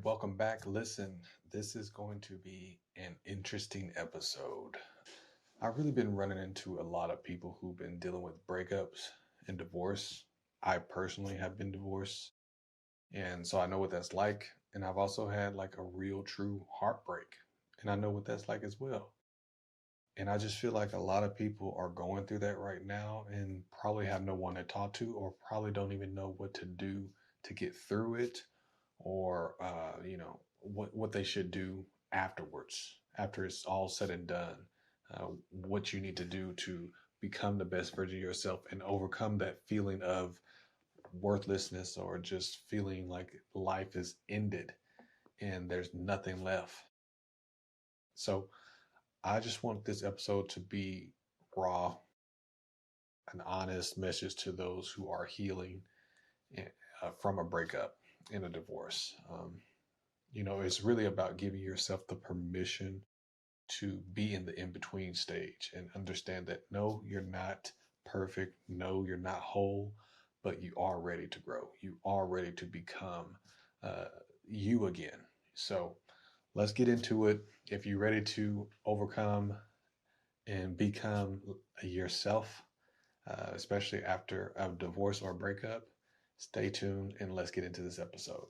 welcome back. Listen, this is going to be an interesting episode. I've really been running into a lot of people who've been dealing with breakups and divorce. I personally have been divorced, and so I know what that's like. And I've also had like a real true heartbreak, and I know what that's like as well. And I just feel like a lot of people are going through that right now and probably have no one to talk to, or probably don't even know what to do to get through it, or what they should do afterwards, after it's all said and done. What you need to do to become the best version of yourself and overcome that feeling of worthlessness, or just feeling like life is ended and there's nothing left. So I just want this episode to be raw, an honest message to those who are healing from a breakup and a divorce. It's really about giving yourself the permission to be in the in between stage and understand that no, you're not perfect. No, you're not whole, but you are ready to grow. You are ready to become uh, you again. So let's get into it. If you're ready to overcome and become yourself, especially after a divorce or breakup, stay tuned and let's get into this episode.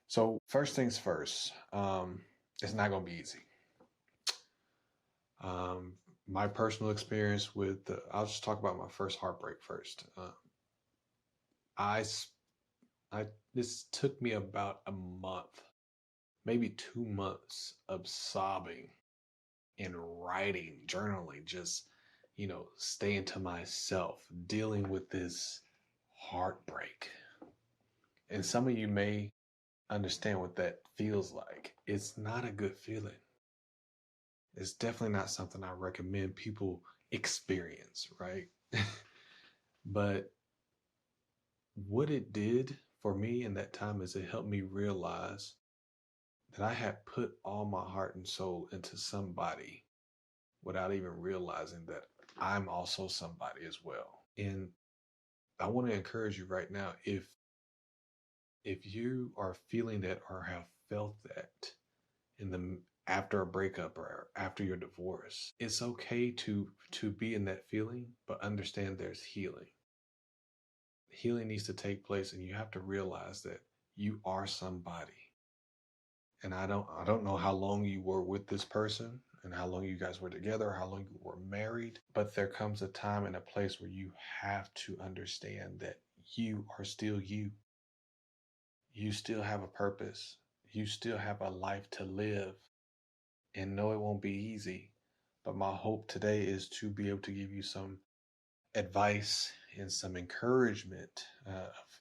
So, first things first, it's not going to be easy. My personal experience I'll just talk about my first heartbreak first. I, I, this took me about a month, maybe 2 months of sobbing and writing, journaling, just, staying to myself, dealing with this heartbreak. And some of you may understand what that feels like. It's not a good feeling. It's definitely not something I recommend people experience, right? But what it did for me in that time is it helped me realize that I had put all my heart and soul into somebody without even realizing that I'm also somebody as well. And I want to encourage you right now, if you are feeling that or have felt that in the after a breakup or after your divorce, it's okay to be in that feeling, but understand there's healing. Healing needs to take place, and you have to realize that you are somebody. And I don't know how long you were with this person and how long you guys were together, or how long you were married, but there comes a time and a place where you have to understand that you are still you. You still have a purpose. You still have a life to live. And no, it won't be easy. But my hope today is to be able to give you some advice and some encouragement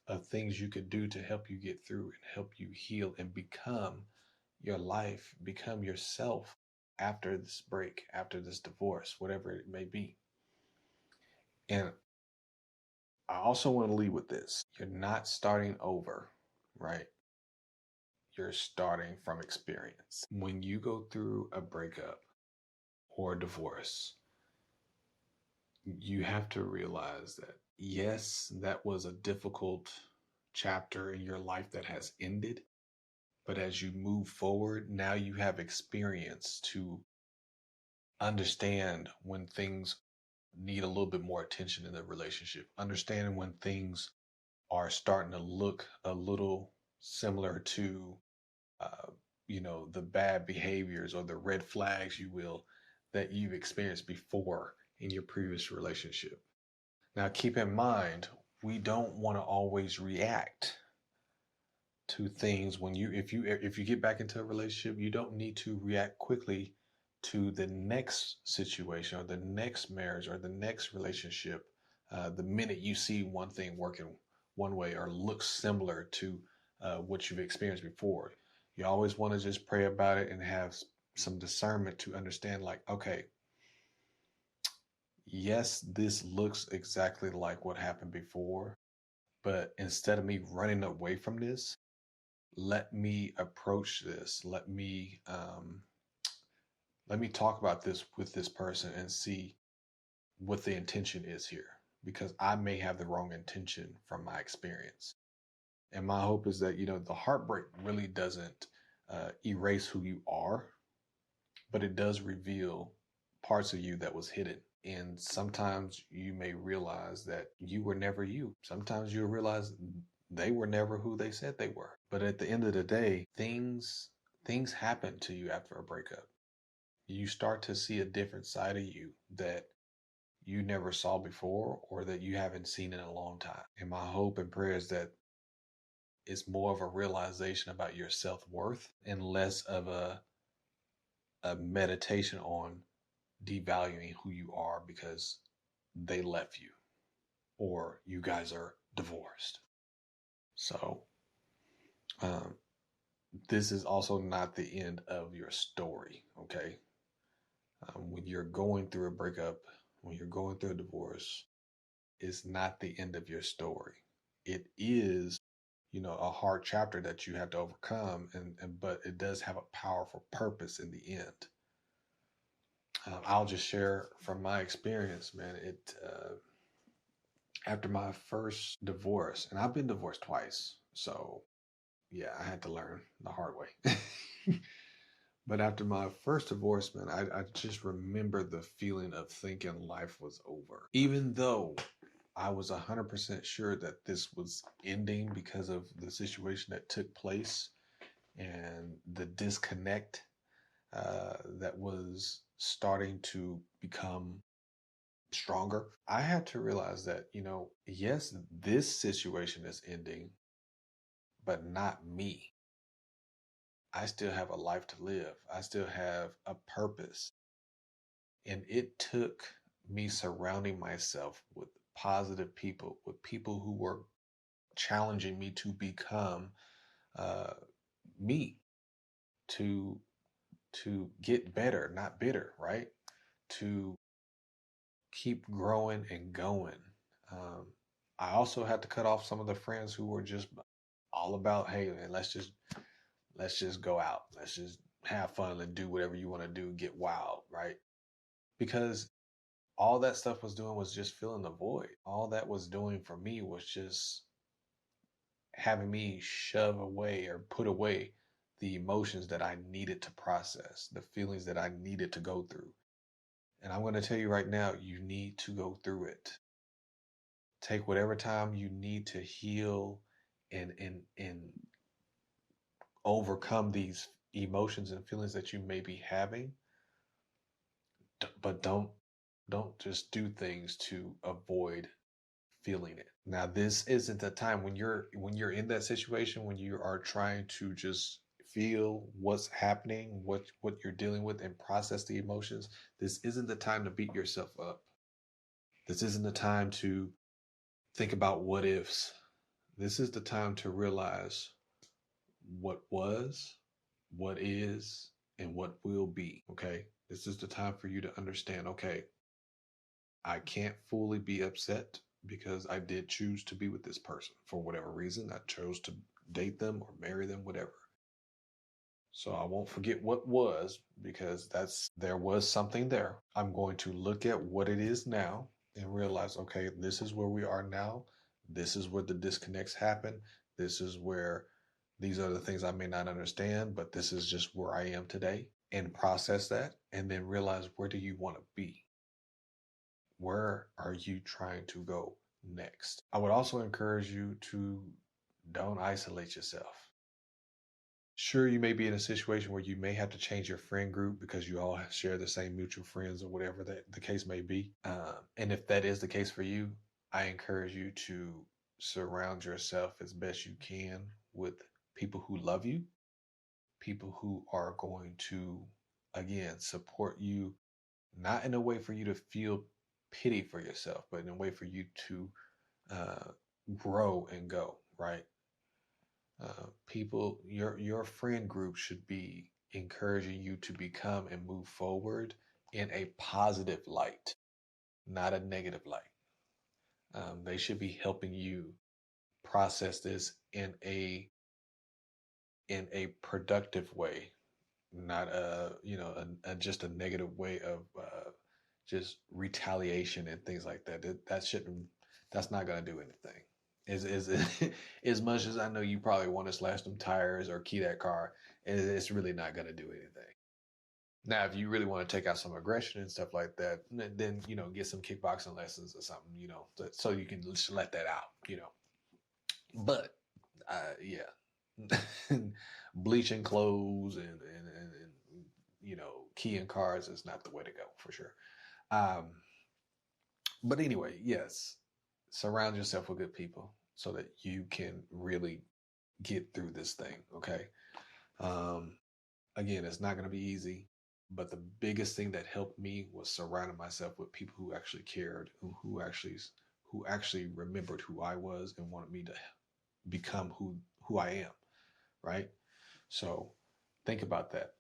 of things you could do to help you get through and help you heal and become your life, become yourself after this break, after this divorce, whatever it may be. And I also want to leave with this. You're not starting over, right? You're starting from experience. When you go through a breakup or a divorce, you have to realize that, yes, that was a difficult chapter in your life that has ended. But as you move forward, now you have experience to understand when things need a little bit more attention in the relationship, understanding when things are starting to look a little similar to, uh, the bad behaviors or the red flags, you will, that you've experienced before in your previous relationship. Now, keep in mind, we don't want to always react to things when if you get back into a relationship. You don't need to react quickly to the next situation or the next marriage or the next relationship. The minute you see one thing working one way or looks similar to what you've experienced before, you always want to just pray about it and have some discernment to understand, like, okay, yes, this looks exactly like what happened before, but instead of me running away from this, let me approach this. Let me talk about this with this person and see what the intention is here, because I may have the wrong intention from my experience. And my hope is that, the heartbreak really doesn't erase who you are, but it does reveal parts of you that was hidden. And sometimes you may realize that you were never you. Sometimes you'll realize they were never who they said they were. But at the end of the day, things happen to you after a breakup. You start to see a different side of you that you never saw before or that you haven't seen in a long time. And my hope and prayer is that it's more of a realization about your self-worth and less of a meditation on devaluing who you are because they left you or you guys are divorced. So, um, this is also not the end of your story, okay? When you're going through a breakup, when you're going through a divorce, it's not the end of your story. It is, a hard chapter that you have to overcome, but it does have a powerful purpose in the end. I'll just share from my experience, man. It After my first divorce, and I've been divorced twice, so yeah, I had to learn the hard way. But after my first divorce, man, I just remember the feeling of thinking life was over, even though I was 100% sure that this was ending because of the situation that took place and the disconnect that was starting to become stronger. I had to realize that, yes, this situation is ending, but not me. I still have a life to live. I still have a purpose. And it took me surrounding myself with positive people, with people who were challenging me to become uh, me, to get better, not bitter, right? To keep growing and going. Um, I also had to cut off some of the friends who were just all about, hey, man, let's just go out, let's just have fun and do whatever you want to do, get wild, right? Because all that stuff was doing was just filling the void. All that was doing for me was just having me shove away or put away the emotions that I needed to process, the feelings that I needed to go through. And I'm going to tell you right now, you need to go through it. Take whatever time you need to heal and overcome these emotions and feelings that you may be having. But don't just do things to avoid feeling it. Now, this isn't the time when you're in that situation, when you are trying to just feel what's happening, what you're dealing with, and process the emotions. This isn't the time to beat yourself up. This isn't the time to think about what ifs. This is the time to realize what was, what is, and what will be. Okay. This is the time for you to understand, okay, I can't fully be upset because I did choose to be with this person for whatever reason. I chose to date them or marry them, whatever. So I won't forget what was because there was something there. I'm going to look at what it is now and realize, okay, this is where we are now. This is where the disconnects happen. This is where these are the things I may not understand, but this is just where I am today, and process that and then realize, where do you want to be? Where are you trying to go next? I would also encourage you to don't isolate yourself. Sure, you may be in a situation where you may have to change your friend group because you all share the same mutual friends or whatever that the case may be. And if that is the case for you, I encourage you to surround yourself as best you can with people who love you, people who are going to, again, support you, not in a way for you to feel pity for yourself, but in a way for you to uh, grow and go, right? People, your friend group should be encouraging you to become and move forward in a positive light, not a negative light. They should be helping you process this in a productive way, not just a negative way of just retaliation and things like that. That shouldn't. That's not going to do anything. Is as much as I know you probably want to slash them tires or key that car, it's really not going to do anything. Now, if you really want to take out some aggression and stuff like that, then get some kickboxing lessons or something, so you can just let that out. But yeah, bleaching clothes and keying cars is not the way to go for sure. Um, but anyway, yes, surround yourself with good people so that you can really get through this thing. Okay. Um, Again, it's not going to be easy, but the biggest thing that helped me was surrounding myself with people who actually cared, who actually remembered who I was and wanted me to become who I am, right? So think about that.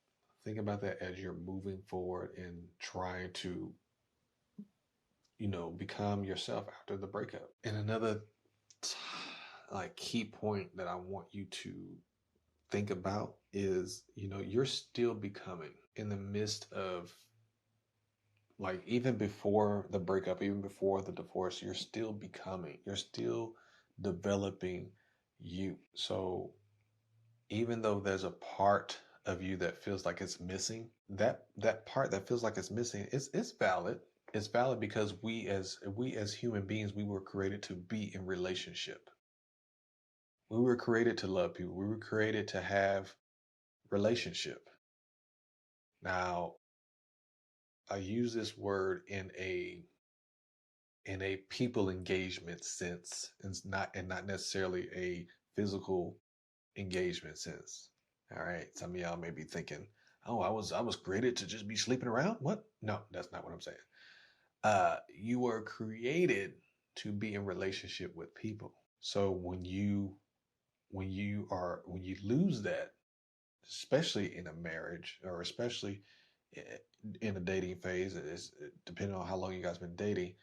Think about that as you're moving forward and trying to, become yourself after the breakup. And another like key point that I want you to think about is, you're still becoming in the midst of, like, even before the breakup, even before the divorce, you're still becoming, you're still developing you. So even though there's a part of you that feels like it's missing, that part that feels like it's missing, it's valid. It's valid because we as human beings, we were created to be in relationship. We were created to love people. We were created to have relationship. Now, I use this word in a people engagement sense, and not necessarily a physical engagement sense. All right. Some of y'all may be thinking, "Oh, I was created to just be sleeping around." What? No, that's not what I'm saying. You were created to be in relationship with people. So when you lose that, especially in a marriage or especially in a dating phase, is depending on how long you guys been dating,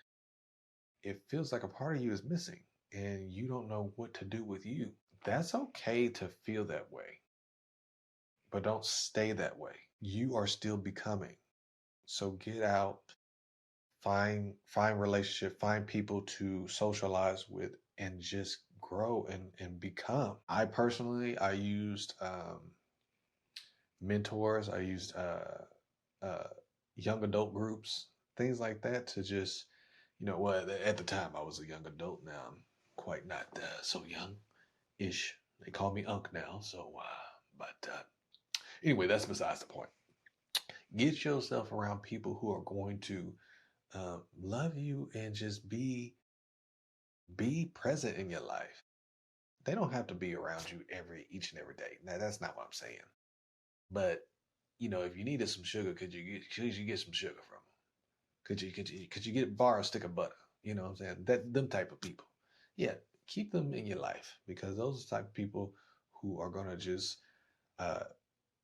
it feels like a part of you is missing and you don't know what to do with you. That's okay to feel that way, but don't stay that way. You are still becoming. So get out, find relationship, find people to socialize with and just grow and become. I used mentors. I used uh, young adult groups, things like that to just, well, at the time I was a young adult. Now I'm quite not so young-ish. They call me Unc now. So, but anyway, that's besides the point. Get yourself around people who are going to love you and just be present in your life. They don't have to be around you each and every day. Now, that's not what I'm saying. But if you needed some sugar, could you get some sugar from them? Could you borrow a stick of butter? You know what I'm saying? That them type of people. Yeah, keep them in your life because those are the type of people who are gonna just uh,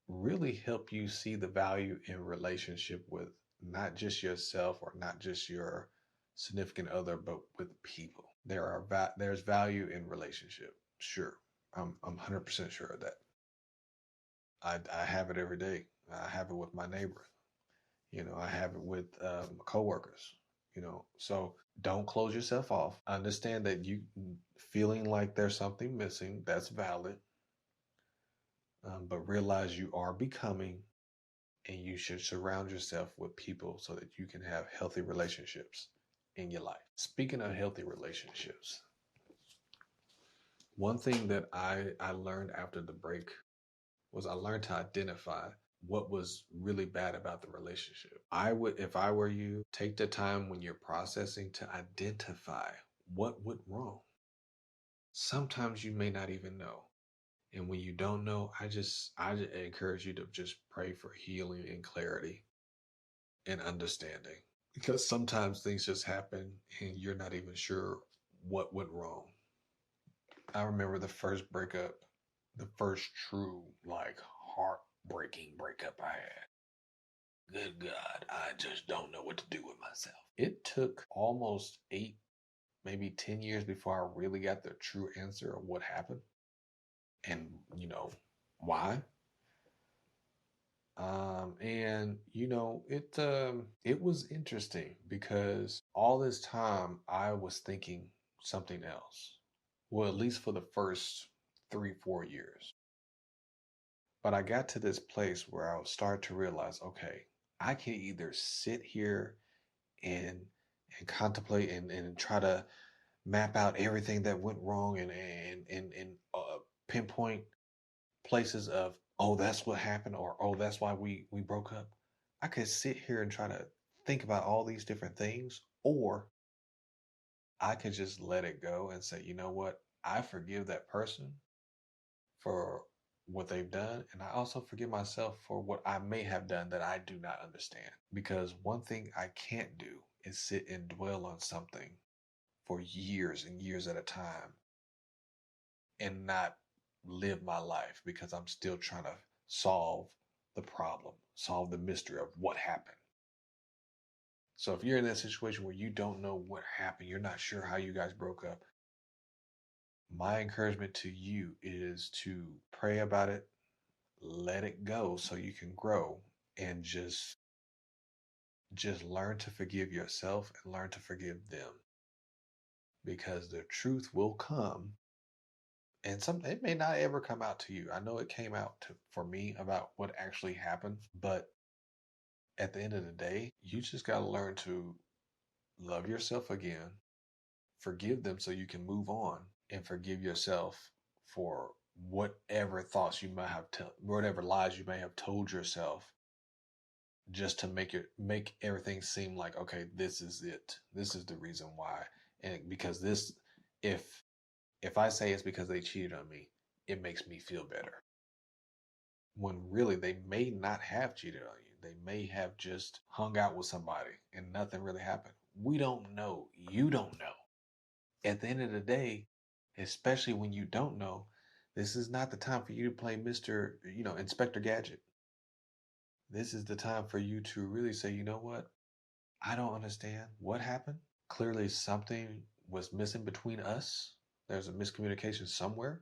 really help you see the value in relationship with not just yourself or not just your significant other, but with people. There's value in relationship. Sure, I'm 100% sure of that. I have it every day. I have it with my neighbor. I have it with my coworkers. So don't close yourself off. Understand that you feeling like there's something missing. That's valid, but realize you are becoming, and you should surround yourself with people so that you can have healthy relationships in your life. Speaking of healthy relationships, one thing that I learned after the break was I learned to identify what was really bad about the relationship. I would, if I were you, take the time when you're processing to identify what went wrong. Sometimes you may not even know. And when you don't know, I just encourage you to just pray for healing and clarity and understanding. Because sometimes things just happen and you're not even sure what went wrong. I remember the first breakup, the first true, like, heartbreaking breakup I had. Good God, I just don't know what to do with myself. It took almost 8, maybe 10 years before I really got the true answer of what happened and, why. And it was interesting because all this time I was thinking something else. Well, at least for the first 3, 4 years. But I got to this place where I would start to realize, okay, I can either sit here and contemplate and try to map out everything that went wrong and pinpoint places of, oh, that's what happened, or oh, that's why we broke up. I could sit here and try to think about all these different things, or I could just let it go and say, you know what, I forgive that person for what they've done, and I also forgive myself for what I may have done that I do not understand. Because one thing I can't do is sit and dwell on something for years and years at a time and not live my life, because I'm still trying to solve the problem, solve the mystery of what happened. So if you're in that situation where you don't know what happened, you're not sure how you guys broke up, my encouragement to you is to pray about it, let it go so you can grow, and just learn to forgive yourself and learn to forgive them, because the truth will come. And some, it may not ever come out to you. I know it came out for me about what actually happened, but at the end of the day, you just got to learn to love yourself again, forgive them so you can move on, and forgive yourself for whatever thoughts you might have, whatever lies you may have told yourself, just to make everything seem like, okay, this is it. This is the reason why. And because this, if I say it's because they cheated on me, it makes me feel better. When really they may not have cheated on you. They may have just hung out with somebody and nothing really happened. We don't know. You don't know. At the end of the day, especially when you don't know, this is not the time for you to play Mr. Inspector Gadget. This is the time for you to really say, you know what? I don't understand what happened. Clearly, something was missing between us. There's a miscommunication somewhere.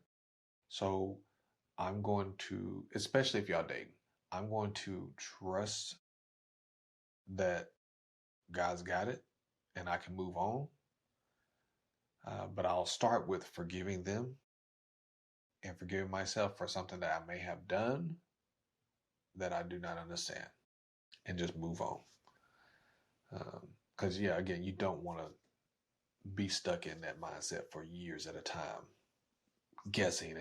So I'm going to, especially if y'all dating, I'm going to trust that God's got it and I can move on. But I'll start with forgiving them and forgiving myself for something that I may have done that I do not understand, and just move on. Because, yeah, again, you don't want to be stuck in that mindset for years at a time, guessing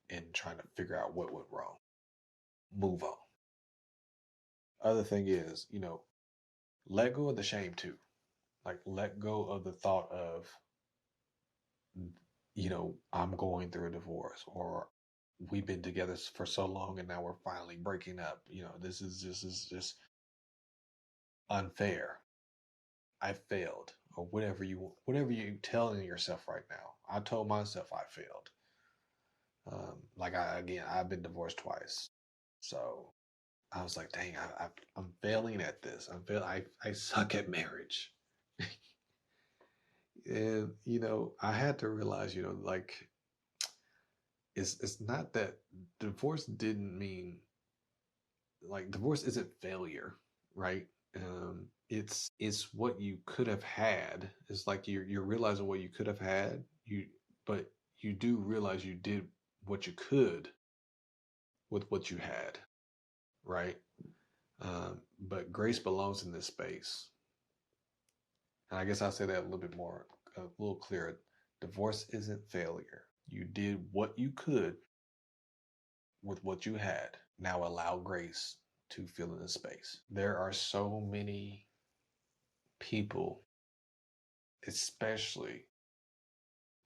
and trying to figure out what went wrong. Move on. Other thing is, let go of the shame too. Like, let go of the thought of, I'm going through a divorce, or we've been together for so long and now we're finally breaking up. This is just unfair. I failed, or whatever you telling yourself right now. I told myself I failed. I've been divorced twice, so I was like, dang, I'm failing at this. I suck at marriage. And I had to realize, like, it's not that divorce didn't mean, like, divorce isn't failure, right? It's what you could have had. It's like you're realizing what you could have had. But you do realize you did what you could with what you had, right? But grace belongs in this space. And I guess I'll say that a little clearer. Divorce isn't failure. You did what you could with what you had. Now allow grace to fill in the space. There are so many people, especially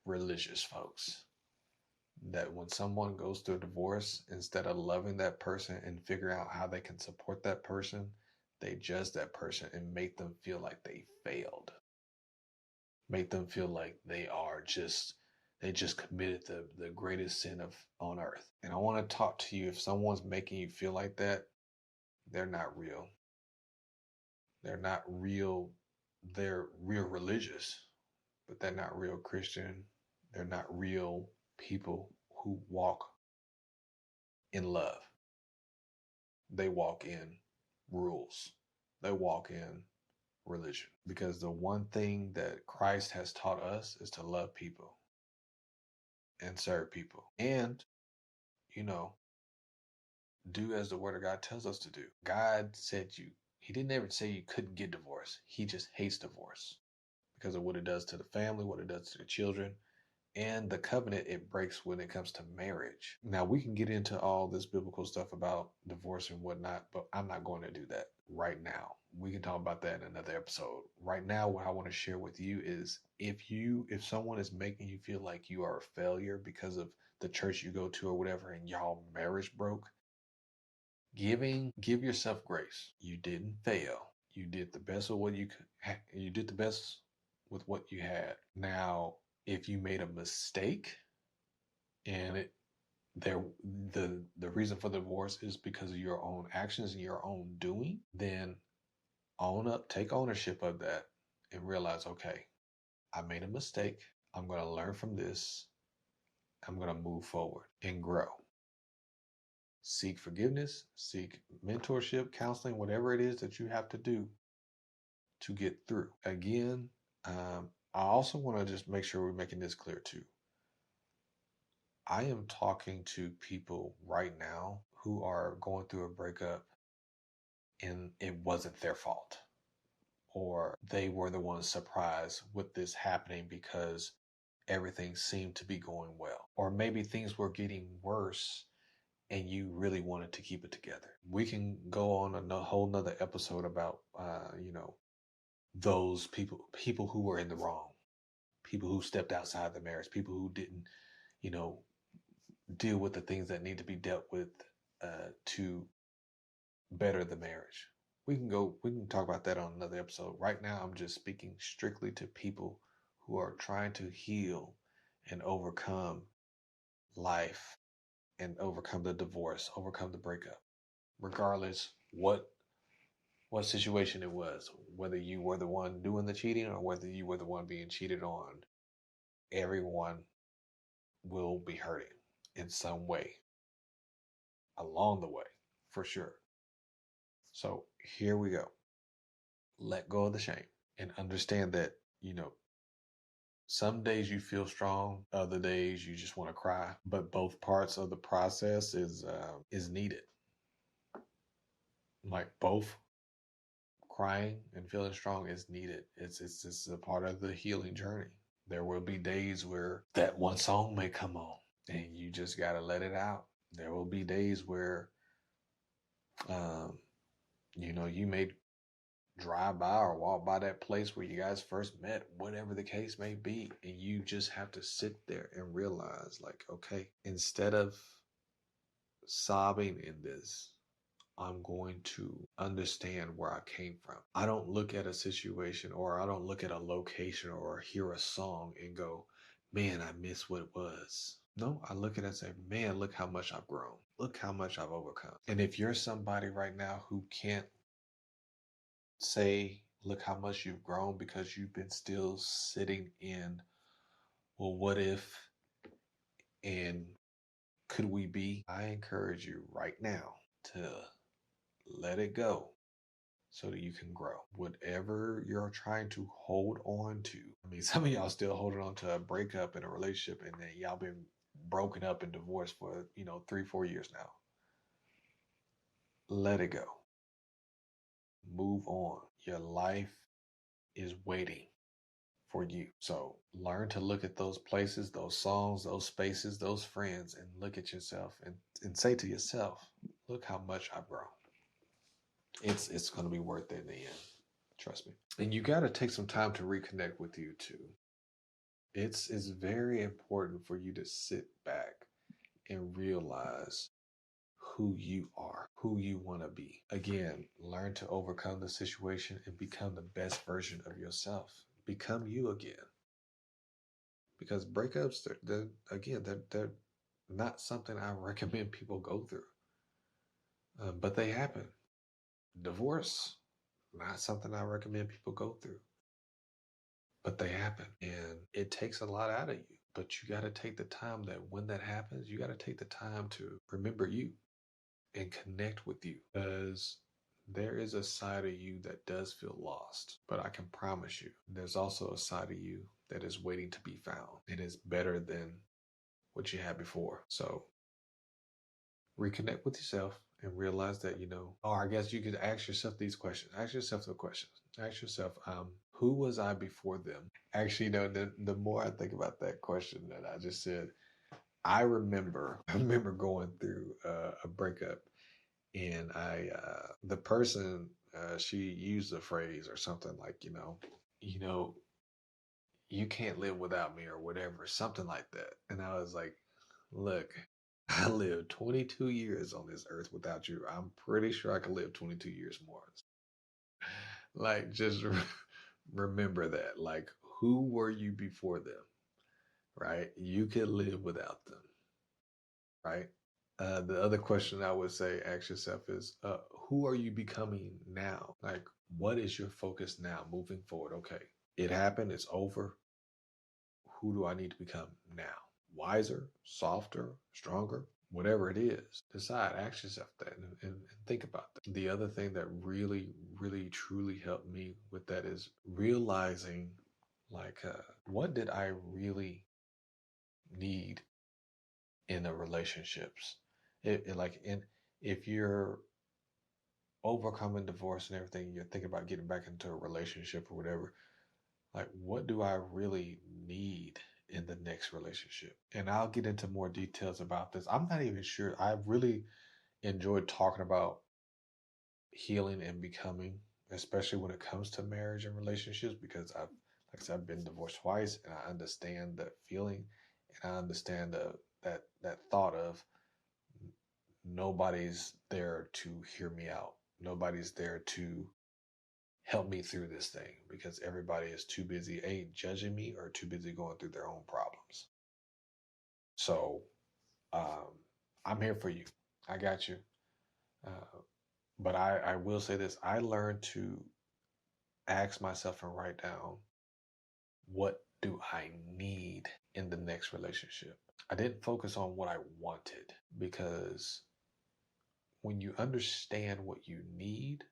religious folks, that when someone goes through a divorce, instead of loving that person and figuring out how they can support that person, they judge that person and make them feel like they failed. Make them feel like they just committed the greatest sin on earth. And I want to talk to you, if someone's making you feel like that, they're not real. They're not real. They're real religious, but they're not real Christian. They're not real people who walk in love. They walk in rules. They walk in religion. Because the one thing that Christ has taught us is to love people. and serve people. And, you know, do as the word of God tells us to do. God said he didn't ever say you couldn't get divorced. He just hates divorce because of what it does to the family, what it does to the children, and the covenant it breaks when it comes to marriage. Now, we can get into all this biblical stuff about divorce and whatnot, but I'm not going to do that right now. We can talk about that in another episode. Right now, what I want to share with you is if someone is making you feel like you are a failure because of the church you go to or whatever, and y'all marriage broke, give yourself grace. You didn't fail. You did the best of what you could. You did the best with what you had. Now, if you made a mistake and there the reason for the divorce is because of your own actions and your own doing, then own up, take ownership of that, and realize, okay, I made a mistake. I'm going to learn from this. I'm going to move forward and grow. Seek forgiveness, seek mentorship, counseling, whatever it is that you have to do to get through. Again, I also want to just make sure we're making this clear too. I am talking to people right now who are going through a breakup and it wasn't their fault, or they were the ones surprised with this happening because everything seemed to be going well, or maybe things were getting worse and you really wanted to keep it together. We can go on a whole nother episode about, those people who were in the wrong, people who stepped outside the marriage, people who didn't, you know, deal with the things that need to be dealt with to better the marriage. We can talk about that on another episode. Right now, I'm just speaking strictly to people who are trying to heal and overcome life and overcome the divorce, overcome the breakup, regardless what situation it was, whether you were the one doing the cheating or whether you were the one being cheated on. Everyone will be hurting in some way along the way, for sure. So here we go. Let go of the shame and understand that, some days you feel strong, other days you just want to cry, but both parts of the process is needed. Like both crying and feeling strong is needed. It's a part of the healing journey. There will be days where that one song may come on and you just got to let it out. There will be days where, you may drive by or walk by that place where you guys first met, whatever the case may be. And you just have to sit there and realize, like, okay, instead of sobbing in this, I'm going to understand where I came from. I don't look at a situation or I don't look at a location or hear a song and go, man, I miss what it was. No, I look at it and say, man, look how much I've grown. Look how much I've overcome. And if you're somebody right now who can't say, look how much you've grown because you've been still sitting in, well, what if and could we be? I encourage you right now to let it go so that you can grow. Whatever you're trying to hold on to. I mean, some of y'all still holding on to a breakup in a relationship and then y'all been broken up and divorced for, 3-4 years now. Let it go. Move on. Your life is waiting for you. So learn to look at those places, those songs, those spaces, those friends, and look at yourself and say to yourself, look how much I've grown. It's going to be worth it in the end. Trust me. And you got to take some time to reconnect with you too. It's very important for you to sit back and realize who you are, who you want to be. Again, learn to overcome the situation and become the best version of yourself. Become you again. Because breakups, they're not something I recommend people go through. But they happen. Divorce, not something I recommend people go through. But they happen. And it takes a lot out of you. But you got to take the time that when that happens, you got to take the time to remember you and connect with you. Because there is a side of you that does feel lost. But I can promise you, there's also a side of you that is waiting to be found. It is better than what you had before. So reconnect with yourself and realize that, or I guess you could ask yourself these questions. Ask yourself the questions. Ask yourself, who was I before them? Actually, the more I think about that question that I just said, I remember going through a breakup, and the person, she used a phrase or something like, you know, you can't live without me or whatever, something like that. And I was like, look, I lived 22 years on this earth without you. I'm pretty sure I could live 22 years more. Like, just remember that. Like, who were you before them, right? You could live without them, right? The other question I would say, ask yourself is, who are you becoming now? Like, what is your focus now moving forward? Okay, it happened, it's over. Who do I need to become now? Wiser, softer, stronger, whatever it is. Decide, ask yourself that, and think about that. The other thing that really, really, truly helped me with that is realizing, like, what did I really need in the relationships? If you're overcoming divorce and everything, you're thinking about getting back into a relationship or whatever, like, what do I really need in the next relationship? And I'll get into more details about this. I'm not even sure. I really enjoyed talking about healing and becoming, especially when it comes to marriage and relationships, because like I said, I've been divorced twice, and I understand that feeling, and I understand that thought of nobody's there to hear me out. Nobody's there to help me through this thing because everybody is too busy, judging me or too busy going through their own problems. So um, I'm here for you. I got you. But I will say this: I learned to ask myself and write down, what do I need in the next relationship? I didn't focus on what I wanted, because when you understand what you need,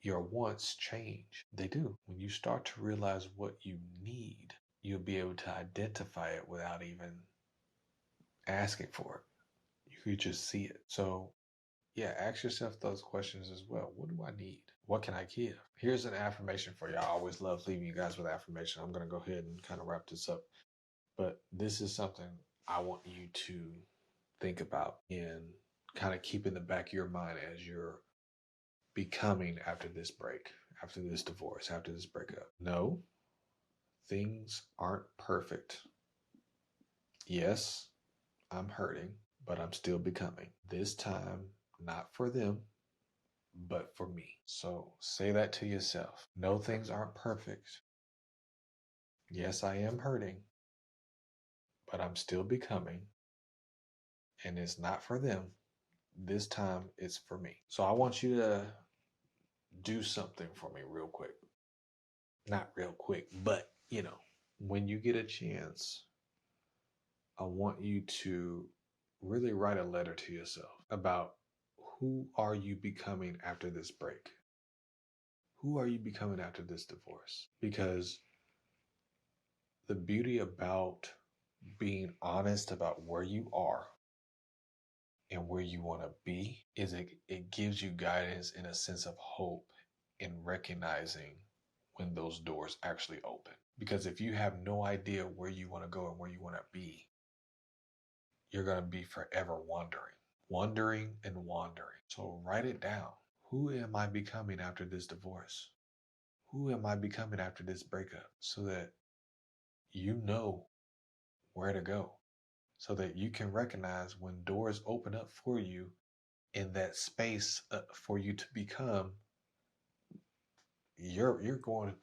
your wants change. They do. When you start to realize what you need, you'll be able to identify it without even asking for it. You could just see it. So, yeah, ask yourself those questions as well. What do I need? What can I give? Here's an affirmation for you. I always love leaving you guys with affirmation. I'm going to go ahead and kind of wrap this up. But this is something I want you to think about and kind of keep in the back of your mind as you're becoming after this break, after this divorce, after this breakup. No, things aren't perfect. Yes, I'm hurting, but I'm still becoming. This time, not for them, but for me. So say that to yourself. No, things aren't perfect. Yes, I am hurting, but I'm still becoming. And it's not for them. This time, it's for me. So I want you to do something for me real quick. Not real quick, but when you get a chance, I want you to really write a letter to yourself about who are you becoming after this break? Who are you becoming after this divorce? Because the beauty about being honest about where you are and where you want to be is it gives you guidance and a sense of hope in recognizing when those doors actually open. Because if you have no idea where you want to go and where you want to be, you're going to be forever wandering and wandering. So write it down. Who am I becoming after this divorce? Who am I becoming after this breakup? So that you know where to go. So that you can recognize when doors open up for you in that space for you to become, you're going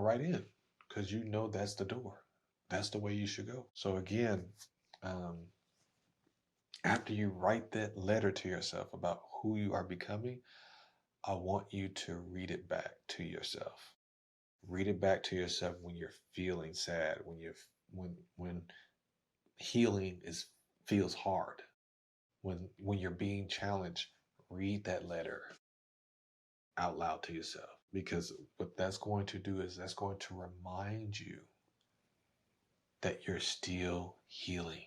right in, because you know that's the door. That's the way you should go. So again, um, after you write that letter to yourself about who you are becoming, I want you to read it back to yourself. Read it back to yourself when you're feeling sad, when healing feels hard, when you're being challenged. Read that letter out loud to yourself, because what that's going to do is that's going to remind you that you're still healing.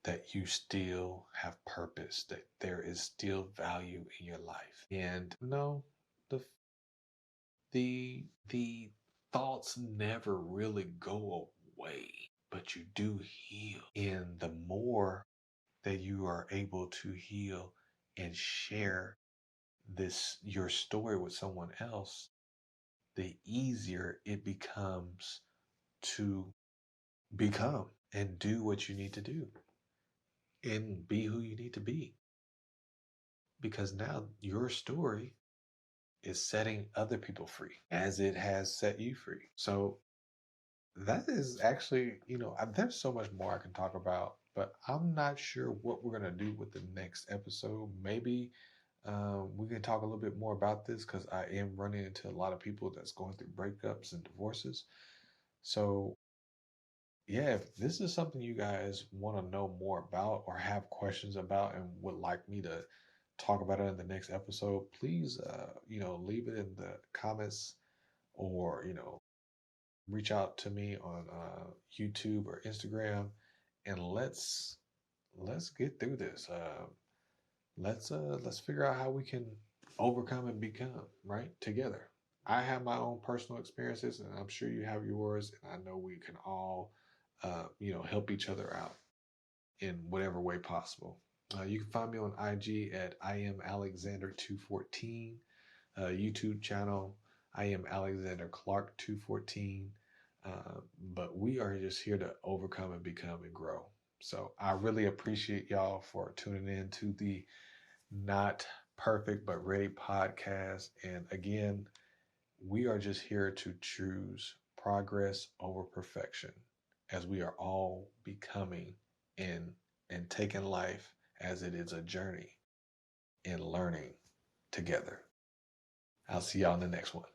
that you still have purpose, that there is still value in your life. And no, the the thoughts never really go away, but you do heal. And the more that you are able to heal and share this your story with someone else, the easier it becomes to become and do what you need to do and be who you need to be. Because now your story is setting other people free as it has set you free. So that is actually, there's so much more I can talk about, but I'm not sure what we're going to do with the next episode. Maybe we can talk a little bit more about this because I am running into a lot of people that's going through breakups and divorces. So, yeah, if this is something you guys want to know more about or have questions about and would like me to talk about it in the next episode, please, leave it in the comments or, reach out to me on YouTube or Instagram, and let's get through this. Let's figure out how we can overcome and become right together. I have my own personal experiences, and I'm sure you have yours, and I know we can all, help each other out in whatever way possible. You can find me on IG at I am Alexander 214, YouTube channel I am Alexander Clark 214. But we are just here to overcome and become and grow. So I really appreciate y'all for tuning in to the Not Perfect But Ready podcast. And again, we are just here to choose progress over perfection as we are all becoming in and taking life as it is a journey and learning together. I'll see y'all in the next one.